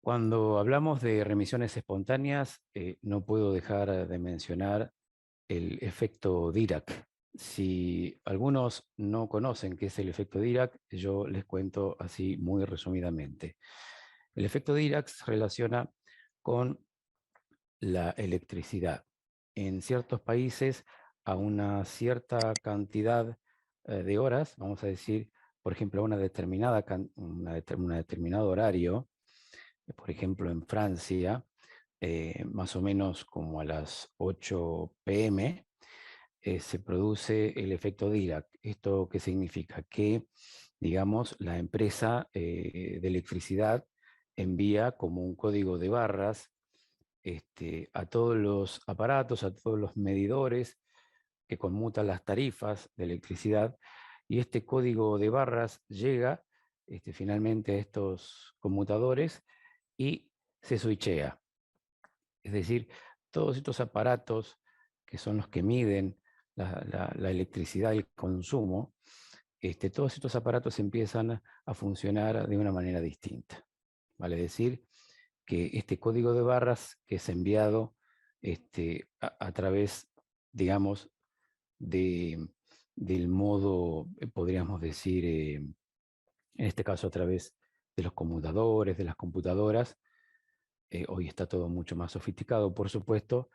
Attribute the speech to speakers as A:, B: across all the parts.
A: Cuando hablamos de remisiones espontáneas, no puedo dejar de mencionar el efecto Dirac. Si algunos no conocen qué es el efecto Dirac, yo les cuento así muy resumidamente. El efecto Dirac se relaciona con la electricidad. En ciertos países, a una cierta cantidad de horas, vamos a decir, por ejemplo, a un determinado horario, por ejemplo, en Francia, más o menos como a las 8 p.m., se produce el efecto Dirac. ¿Esto qué significa? Que, digamos, la empresa de electricidad envía como un código de barras a todos los aparatos, a todos los medidores que conmutan las tarifas de electricidad, y este código de barras llega finalmente a estos conmutadores y se switchea. Es decir, todos estos aparatos que son los que miden la electricidad, el consumo, todos estos aparatos empiezan a funcionar de una manera distinta. Vale decir que este código de barras que es enviado a través, digamos, de, del modo, podríamos decir, en este caso a través de los conmutadores, de las computadoras. Hoy está todo mucho más sofisticado, por supuesto,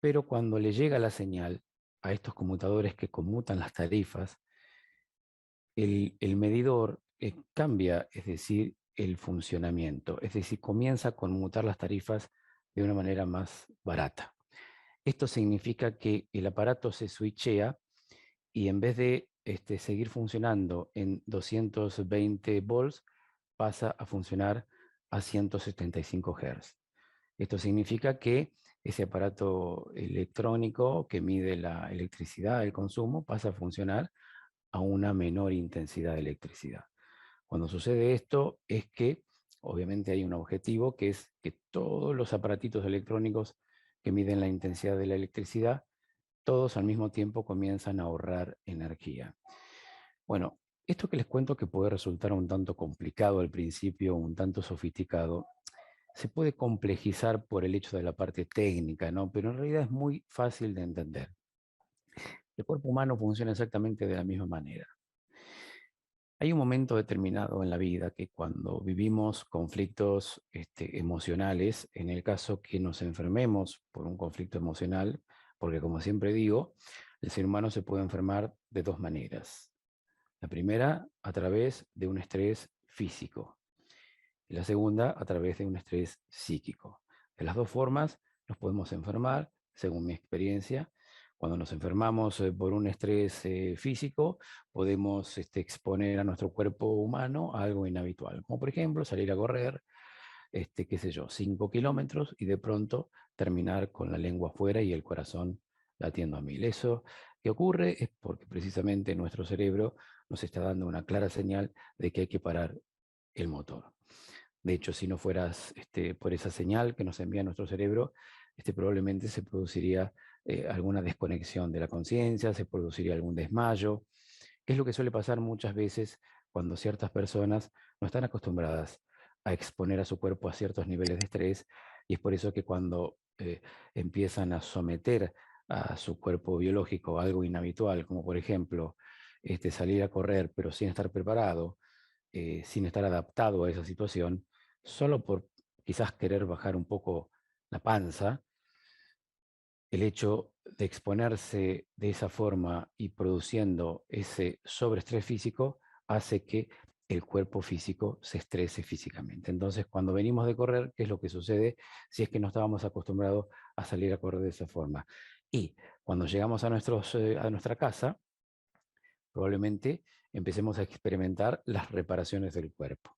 A: pero cuando le llega la señal a estos conmutadores que conmutan las tarifas, el medidor cambia, es decir, el funcionamiento, es decir, comienza a conmutar las tarifas de una manera más barata. Esto significa que el aparato se switchea y en vez de seguir funcionando en 220 volts, pasa a funcionar a 175 Hz. Esto significa que ese aparato electrónico que mide la electricidad, el consumo, pasa a funcionar a una menor intensidad de electricidad. Cuando sucede esto es que obviamente hay un objetivo, que es que todos los aparatitos electrónicos que miden la intensidad de la electricidad, todos al mismo tiempo comienzan a ahorrar energía. Bueno, esto que les cuento, que puede resultar un tanto complicado al principio, un tanto sofisticado, se puede complejizar por el hecho de la parte técnica, ¿no? Pero en realidad es muy fácil de entender. El cuerpo humano funciona exactamente de la misma manera. Hay un momento determinado en la vida que cuando vivimos conflictos emocionales, en el caso que nos enfermemos por un conflicto emocional, porque como siempre digo, el ser humano se puede enfermar de dos maneras. La primera, a través de un estrés físico, y la segunda, a través de un estrés psíquico. De las dos formas nos podemos enfermar, según mi experiencia. Cuando nos enfermamos por un estrés físico, podemos exponer a nuestro cuerpo humano a algo inhabitual, como por ejemplo salir a correr, qué sé yo, 5 kilómetros y de pronto terminar con la lengua afuera y el corazón latiendo a mil. Eso que ocurre es porque precisamente nuestro cerebro nos está dando una clara señal de que hay que parar el motor. De hecho, si no fueras por esa señal que nos envía nuestro cerebro, probablemente se produciría alguna desconexión de la conciencia, se produciría algún desmayo, que es lo que suele pasar muchas veces cuando ciertas personas no están acostumbradas a exponer a su cuerpo a ciertos niveles de estrés, y es por eso que cuando empiezan a someter a su cuerpo biológico a algo inhabitual, como por ejemplo salir a correr pero sin estar preparado, sin estar adaptado a esa situación, solo por quizás querer bajar un poco la panza, el hecho de exponerse de esa forma y produciendo ese sobreestrés físico hace que el cuerpo físico se estrese físicamente. Entonces, cuando venimos de correr, ¿qué es lo que sucede si es que no estábamos acostumbrados a salir a correr de esa forma? Y cuando llegamos a nuestra casa, probablemente empecemos a experimentar las reparaciones del cuerpo.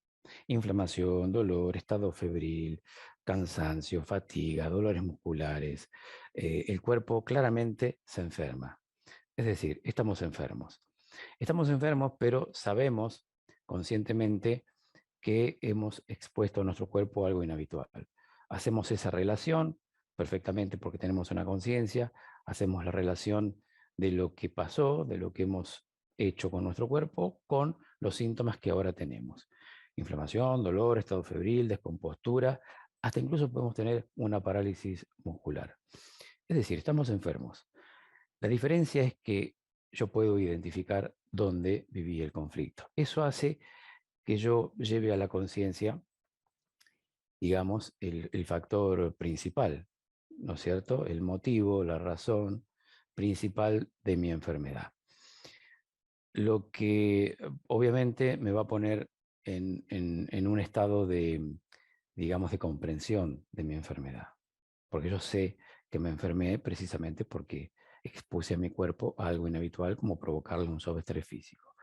A: Inflamación, dolor, estado febril, cansancio, fatiga, dolores musculares. El cuerpo claramente se enferma. Es decir, estamos enfermos. Estamos enfermos, pero sabemos conscientemente que hemos expuesto a nuestro cuerpo a algo inhabitual. Hacemos esa relación perfectamente porque tenemos una conciencia, hacemos la relación de lo que pasó, de lo que hemos hecho con nuestro cuerpo, con los síntomas que ahora tenemos. inflamación, dolor, estado febril, descompostura, hasta incluso podemos tener una parálisis muscular. Es decir, estamos enfermos. La diferencia es que yo puedo identificar dónde viví el conflicto. Eso hace que yo lleve a la conciencia, digamos, el factor principal, ¿no es cierto? El motivo, la razón principal de mi enfermedad. Lo que obviamente me va a poner en un estado de, digamos, de comprensión de mi enfermedad, porque yo sé que me enfermé precisamente porque expuse a mi cuerpo a algo inhabitual como provocarle un sobreestrés físico.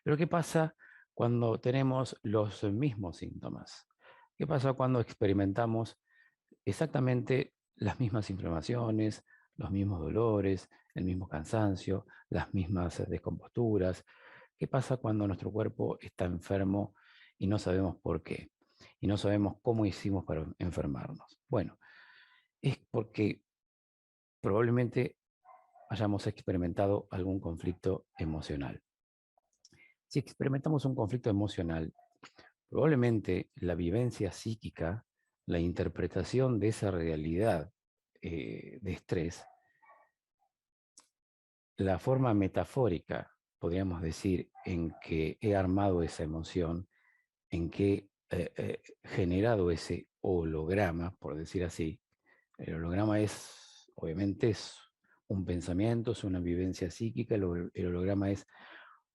A: Pero ¿qué pasa cuando tenemos los mismos síntomas? ¿Qué pasa cuando experimentamos exactamente las mismas inflamaciones, los mismos dolores, el mismo cansancio, las mismas descomposturas? ¿Qué pasa cuando nuestro cuerpo está enfermo y no sabemos por qué? Y no sabemos cómo hicimos para enfermarnos. Bueno, es porque probablemente hayamos experimentado algún conflicto emocional. Si experimentamos un conflicto emocional, probablemente la vivencia psíquica, la interpretación de esa realidad de estrés, la forma metafórica, podríamos decir, en que he armado esa emoción, en que he generado ese holograma, por decir así. El holograma es, obviamente, es un pensamiento, es una vivencia psíquica. El holograma es,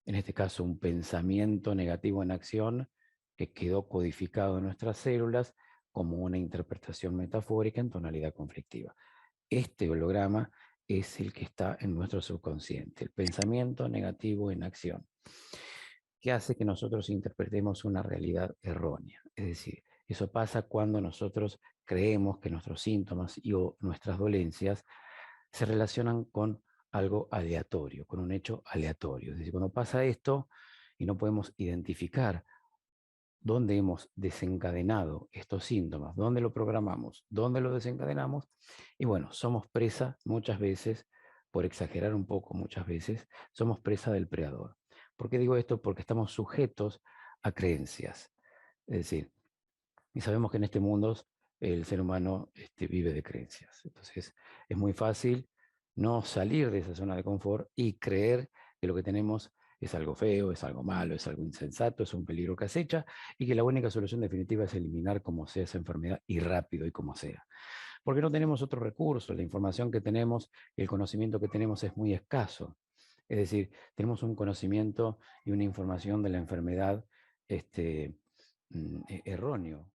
A: en este caso, un pensamiento negativo en acción que quedó codificado en nuestras células como una interpretación metafórica en tonalidad conflictiva. Este holograma es el que está en nuestro subconsciente, el pensamiento negativo en acción, que hace que nosotros interpretemos una realidad errónea. Es decir, eso pasa cuando nosotros creemos que nuestros síntomas o nuestras dolencias se relacionan con algo aleatorio, con un hecho aleatorio. Es decir, cuando pasa esto y no podemos identificar dónde hemos desencadenado estos síntomas, dónde lo programamos, dónde lo desencadenamos, y bueno, somos presa muchas veces, por exagerar un poco muchas veces, somos presa del predador. ¿Por qué digo esto? Porque estamos sujetos a creencias. Es decir, y sabemos que en este mundo el ser humano vive de creencias. Entonces, es muy fácil no salir de esa zona de confort y creer que lo que tenemos es algo feo, es algo malo, es algo insensato, es un peligro que acecha y que la única solución definitiva es eliminar como sea esa enfermedad y rápido y como sea. Porque no tenemos otro recurso, la información que tenemos, el conocimiento que tenemos es muy escaso. Es decir, tenemos un conocimiento y una información de la enfermedad erróneo.